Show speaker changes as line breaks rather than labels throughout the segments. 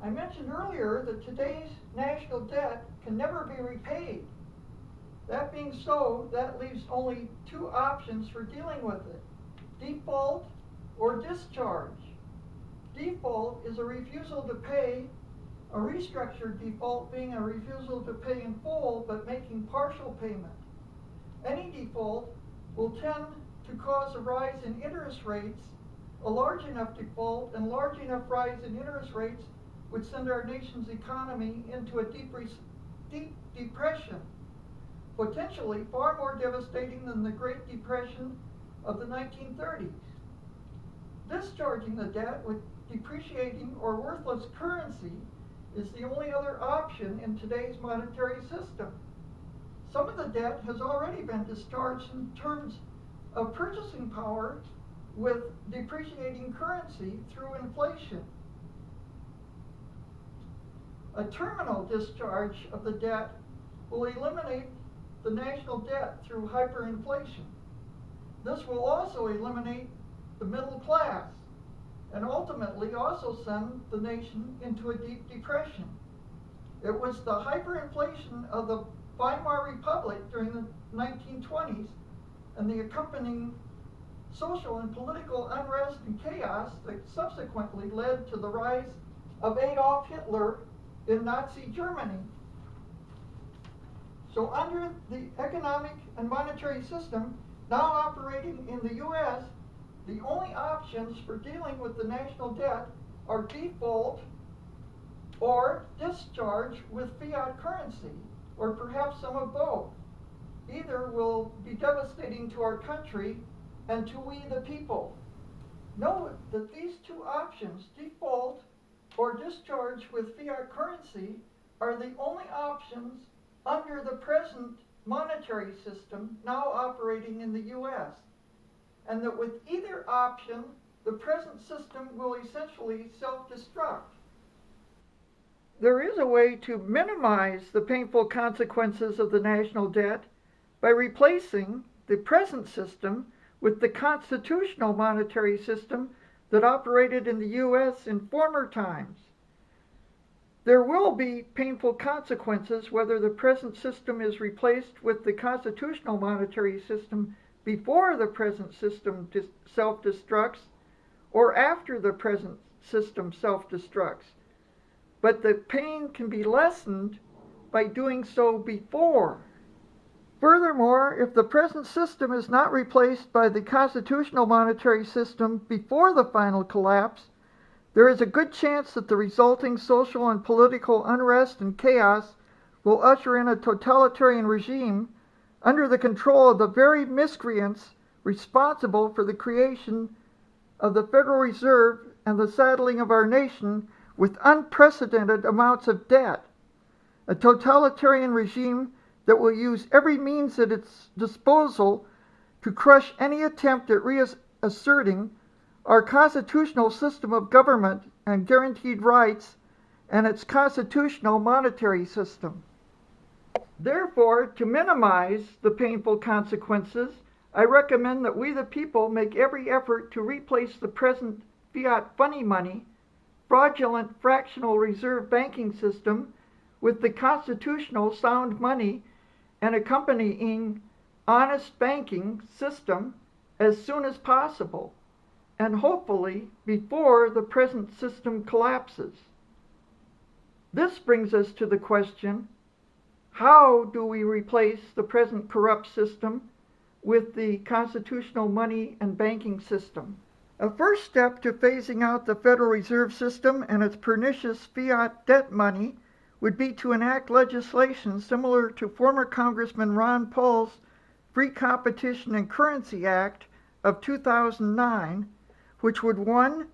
I mentioned earlier that today's national debt can never be repaid. That being so, that leaves only two options for dealing with it: default or discharge. Default is a refusal to pay, a restructured default being a refusal to pay in full but making partial payment. Any default will tend to cause a rise in interest rates. A large enough default and large enough rise in interest rates would send our nation's economy into a deep depression, potentially far more devastating than the Great Depression of the 1930s. Discharging the debt with depreciating or worthless currency is the only other option in today's monetary system. Some of the debt has already been discharged in terms of purchasing power with depreciating currency through inflation. A terminal discharge of the debt will eliminate the national debt through hyperinflation. This will also eliminate the middle class and ultimately also send the nation into a deep depression. It was the hyperinflation of the Weimar Republic during the 1920s and the accompanying social and political unrest and chaos that subsequently led to the rise of Adolf Hitler in Nazi Germany. So under the economic and monetary system now operating in the U.S., the only options for dealing with the national debt are default or discharge with fiat currency, or perhaps some of both. Either will be devastating to our country and to we the people. Note that these two options, default or discharge with fiat currency, are the only options under the present monetary system now operating in the U.S., and that with either option, the present system will essentially self-destruct. There is a way to minimize the painful consequences of the national debt by replacing the present system with the constitutional monetary system that operated in the U.S. in former times. There will be painful consequences whether the present system is replaced with the constitutional monetary system before the present system self-destructs or after the present system self-destructs. But the pain can be lessened by doing so before. Furthermore, if the present system is not replaced by the constitutional monetary system before the final collapse, there is a good chance that the resulting social and political unrest and chaos will usher in a totalitarian regime under the control of the very miscreants responsible for the creation of the Federal Reserve and the saddling of our nation with unprecedented amounts of debt. A totalitarian regime that will use every means at its disposal to crush any attempt at reasserting our constitutional system of government and guaranteed rights and its constitutional monetary system. Therefore, to minimize the painful consequences, I recommend that we the people make every effort to replace the present fiat funny money, fraudulent fractional reserve banking system with the constitutional sound money and accompanying honest banking system as soon as possible, and hopefully before the present system collapses. This brings us to the question, how do we replace the present corrupt system with the constitutional money and banking system? A first step to phasing out the Federal Reserve System and its pernicious fiat debt money would be to enact legislation similar to former Congressman Ron Paul's Free Competition and Currency Act of 2009, which would 1.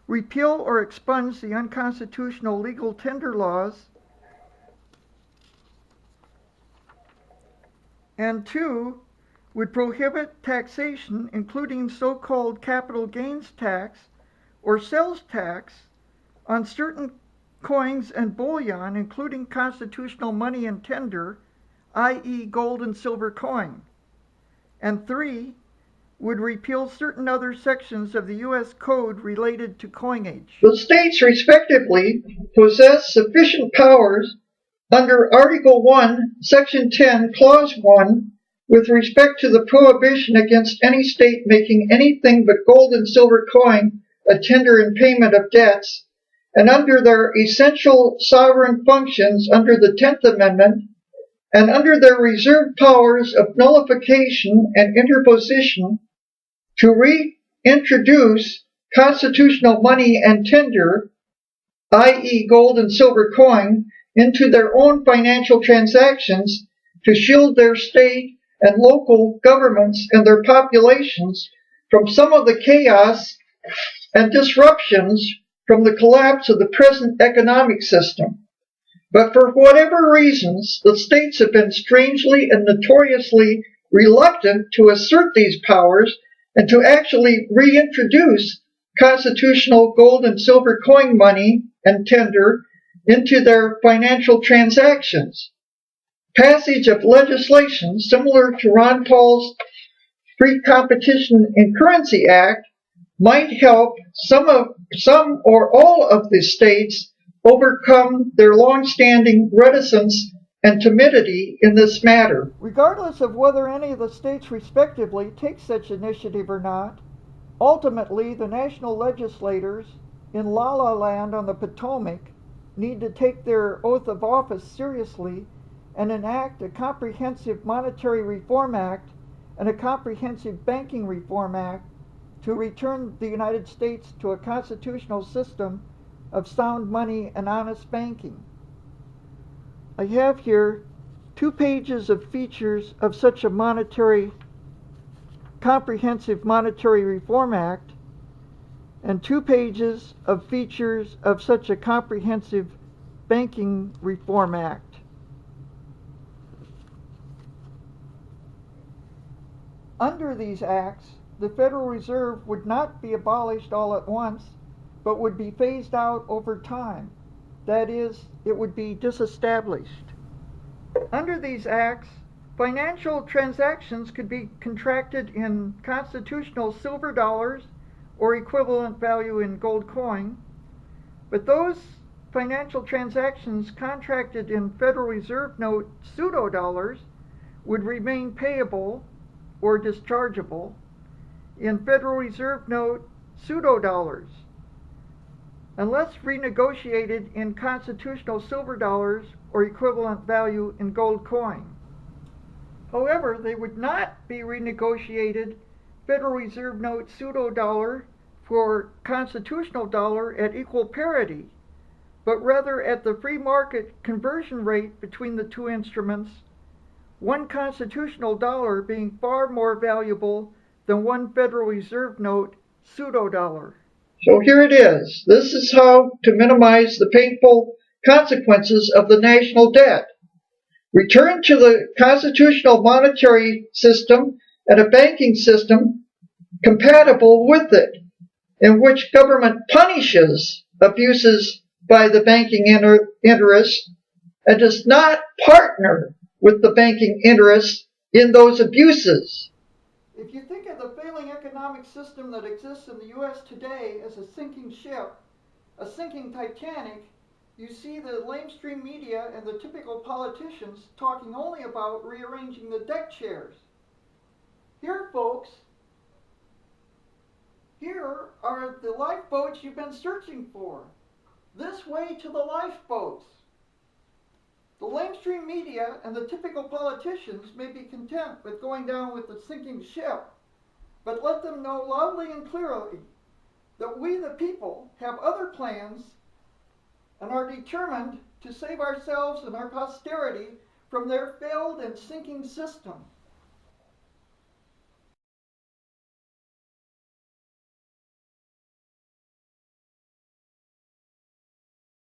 Repeal or expunge the unconstitutional legal tender laws, and 2. Would prohibit taxation, including so-called capital gains tax or sales tax, on certain coins and bullion, including constitutional money and tender, i.e. gold and silver coin. And 3. would repeal certain other sections of the U.S. Code related to coinage.
The states respectively possess sufficient powers under Article 1, Section 10, Clause 1, with respect to the prohibition against any state making anything but gold and silver coin a tender in payment of debts, and under their essential sovereign functions under the 10th Amendment, and under their reserved powers of nullification and interposition to reintroduce constitutional money and tender, i.e. gold and silver coin, into their own financial transactions to shield their state and local governments and their populations from some of the chaos and disruptions from the collapse of the present economic system. But for whatever reasons, the states have been strangely and notoriously reluctant to assert these powers and to actually reintroduce constitutional gold and silver coin money and tender into their financial transactions. Passage of legislation similar to Ron Paul's Free Competition in Currency Act might help some or all of the states overcome their long-standing reticence and timidity in this matter.
Regardless of whether any of the states respectively take such initiative or not, ultimately the national legislators in La La Land on the Potomac need to take their oath of office seriously and enact a comprehensive monetary reform act and a comprehensive banking reform act to return the United States to a constitutional system of sound money and honest banking. I have here 2 pages of features of such a comprehensive monetary reform act and 2 pages of features of such a comprehensive banking reform act. Under these acts, the Federal Reserve would not be abolished all at once, but would be phased out over time. That is, it would be disestablished. Under these acts, financial transactions could be contracted in constitutional silver dollars or equivalent value in gold coin, but those financial transactions contracted in Federal Reserve note pseudo-dollars would remain payable or dischargeable in Federal Reserve note pseudo-dollars, unless renegotiated in constitutional silver dollars or equivalent value in gold coin. However, they would not be renegotiated Federal Reserve note pseudo-dollar for constitutional dollar at equal parity, but rather at the free market conversion rate between the two instruments, one constitutional dollar being far more valuable than one Federal Reserve note pseudo-dollar.
So here it is. This is how to minimize the painful consequences of the national debt. Return to the constitutional monetary system and a banking system compatible with it, in which government punishes abuses by the banking interests and does not partner with the banking interests in those abuses.
If you think of the failing economic system that exists in the U.S. today as a sinking ship, a sinking Titanic, you see the lamestream media and the typical politicians talking only about rearranging the deck chairs. Here, folks, here are the lifeboats you've been searching for. This way to the lifeboats. The lamestream media and the typical politicians may be content with going down with the sinking ship, but let them know loudly and clearly that we the people have other plans and are determined to save ourselves and our posterity from their failed and sinking system.